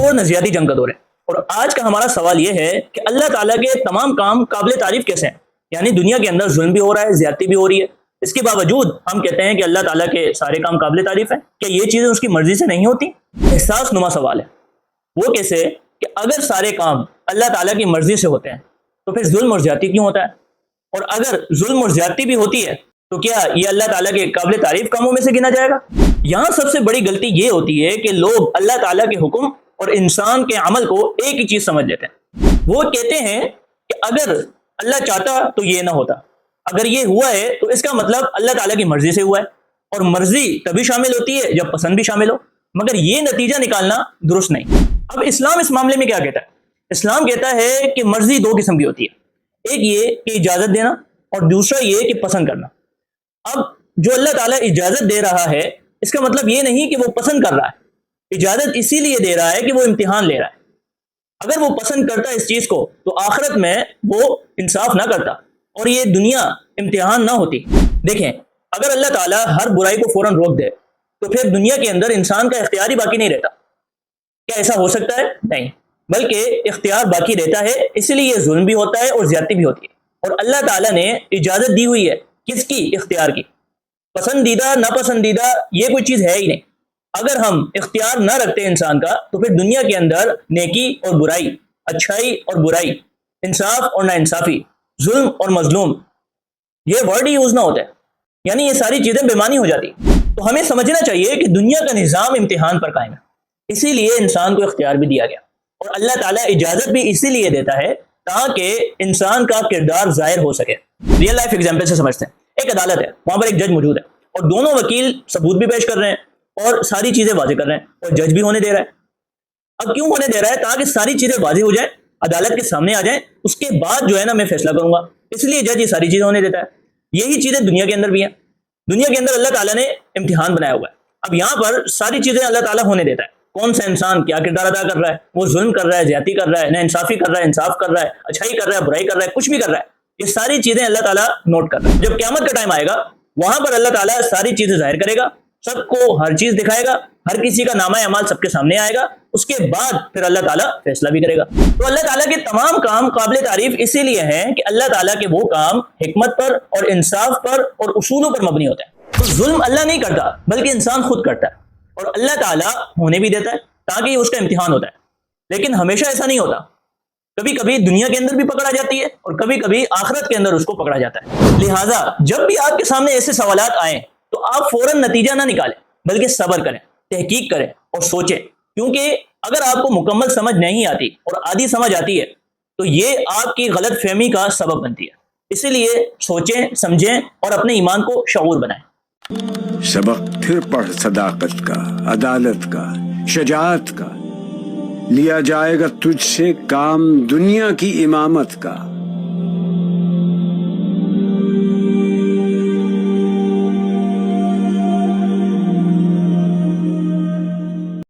دور نظریاتی جنگ کا دور ہے، اور آج کا ہمارا سوال یہ ہے کہ اللہ تعالیٰ کے تمام کام قابل تعریف کیسے ہیں؟ یعنی دنیا کے اندر ظلم بھی ہو رہا ہے، زیادتی بھی ہو رہی ہے، اس کے باوجود ہم کہتے ہیں کہ اللہ تعالیٰ کے سارے کام قابل تعریف ہیں۔ کیا یہ چیزیں اس کی مرضی سے نہیں ہوتی؟ احساس نما سوال ہے۔ وہ کیسے کہ اگر سارے کام اللہ تعالیٰ کی مرضی سے ہوتے ہیں تو پھر ظلم اور زیادتی کیوں ہوتا ہے؟ اور اگر ظلم اور زیادتی بھی ہوتی ہے تو کیا یہ اللہ تعالیٰ کے قابل تعریف کاموں میں سے گنا جائے گا؟ یہاں سب سے بڑی غلطی یہ ہوتی ہے کہ لوگ اللہ تعالیٰ کے حکم اور انسان کے عمل کو ایک ہی چیز سمجھ لیتے ہیں۔ وہ کہتے ہیں کہ اگر اللہ چاہتا تو یہ نہ ہوتا، اگر یہ ہوا ہے تو اس کا مطلب اللہ تعالیٰ کی مرضی سے ہوا ہے، اور مرضی تبھی شامل ہوتی ہے جب پسند بھی شامل ہو، مگر یہ نتیجہ نکالنا درست نہیں۔ اب اسلام اس معاملے میں کیا کہتا ہے؟ اسلام کہتا ہے کہ مرضی دو قسم کی ہوتی ہے، ایک یہ کہ اجازت دینا، اور دوسرا یہ کہ پسند کرنا۔ اب جو اللہ تعالیٰ اجازت دے رہا ہے اس کا مطلب یہ نہیں کہ وہ پسند کر رہا ہے، اجازت اسی لیے دے رہا ہے کہ وہ امتحان لے رہا ہے۔ اگر وہ پسند کرتا اس چیز کو تو آخرت میں وہ انصاف نہ کرتا اور یہ دنیا امتحان نہ ہوتی۔ دیکھیں، اگر اللہ تعالیٰ ہر برائی کو فوراً روک دے تو پھر دنیا کے اندر انسان کا اختیار ہی باقی نہیں رہتا۔ کیا ایسا ہو سکتا ہے؟ نہیں، بلکہ اختیار باقی رہتا ہے، اس لیے ظلم بھی ہوتا ہے اور زیادتی بھی ہوتی ہے۔ اور اللہ تعالیٰ نے اجازت دی ہوئی ہے، کس کی؟ اختیار کی۔ پسندیدہ ناپسندیدہ یہ کوئی چیز ہے ہی نہیں۔ اگر ہم اختیار نہ رکھتے انسان کا تو پھر دنیا کے اندر نیکی اور برائی، اچھائی اور برائی، انصاف اور ناانصافی، ظلم اور مظلوم، یہ ورڈ ہی یوز نہ ہوتا ہے، یعنی یہ ساری چیزیں بے معنی ہو جاتی۔ تو ہمیں سمجھنا چاہیے کہ دنیا کا نظام امتحان پر قائم ہے، اسی لیے انسان کو اختیار بھی دیا گیا، اور اللہ تعالیٰ اجازت بھی اسی لیے دیتا ہے تاکہ انسان کا کردار ظاہر ہو سکے۔ ریئل لائف ایگزامپل سے سمجھتے ہیں۔ ایک عدالت ہے، وہاں پر ایک جج موجود ہے، اور دونوں وکیل ثبوت بھی پیش کر رہے ہیں اور ساری چیزیں واضح کر رہے ہیں، اور جج بھی ہونے دے رہا ہے۔ اب کیوں ہونے دے رہا ہے؟ تاکہ ساری چیزیں واضح ہو جائیں، عدالت کے سامنے آ جائیں، اس کے بعد جو ہے نا میں فیصلہ کروں گا، اس لیے جج یہ ساری چیزیں ہونے دیتا ہے۔ یہی چیزیں دنیا کے اندر بھی ہیں۔ دنیا کے اندر اللہ تعالیٰ نے امتحان بنایا ہوا ہے۔ اب یہاں پر ساری چیزیں اللہ تعالیٰ ہونے دیتا ہے۔ کون سا انسان کیا کردار ادا کر رہا ہے، وہ ظلم کر رہا ہے، زیادتی کر رہا ہے، ناانصافی کر رہا ہے، انصاف کر رہا ہے، اچھائی کر رہا ہے، برائی کر رہا ہے، کچھ بھی کر رہا ہے، یہ ساری چیزیں اللہ تعالیٰ نوٹ کر رہا ہے۔ جب قیامت کا ٹائم آئے گا وہاں پر اللہ تعالیٰ ساری چیزیں ظاہر کرے گا، سب کو ہر چیز دکھائے گا، ہر کسی کا نامہ اعمال سب کے سامنے آئے گا، اس کے بعد پھر اللہ تعالیٰ فیصلہ بھی کرے گا۔ تو اللہ تعالیٰ کے تمام کام قابل تعریف اسی لیے ہیں کہ اللہ تعالیٰ کے وہ کام حکمت پر اور انصاف پر اور اصولوں پر مبنی ہوتے ہیں۔ تو ظلم اللہ نہیں کرتا بلکہ انسان خود کرتا ہے، اور اللہ تعالیٰ ہونے بھی دیتا ہے تاکہ یہ اس کا امتحان ہوتا ہے، لیکن ہمیشہ ایسا نہیں ہوتا۔ کبھی کبھی دنیا کے اندر بھی پکڑا جاتی ہے اور کبھی کبھی آخرت کے اندر اس کو پکڑا جاتا ہے۔ لہٰذا جب بھی آپ کے سامنے ایسے سوالات آئیں تو آپ فوراً نتیجہ نہ نکالیں، بلکہ صبر کریں، تحقیق کریں اور سوچیں، کیونکہ اگر آپ کو مکمل سمجھ نہیں آتی اور آدھی سمجھ آتی ہے تو یہ آپ کی غلط فہمی کا سبب بنتی ہے۔ اسی لیے سوچیں، سمجھیں اور اپنے ایمان کو شعور بنائیں۔ سبق پھر پڑھ صداقت کا، عدالت کا، شجاعت کا، لیا جائے گا تجھ سے کام دنیا کی امامت کا۔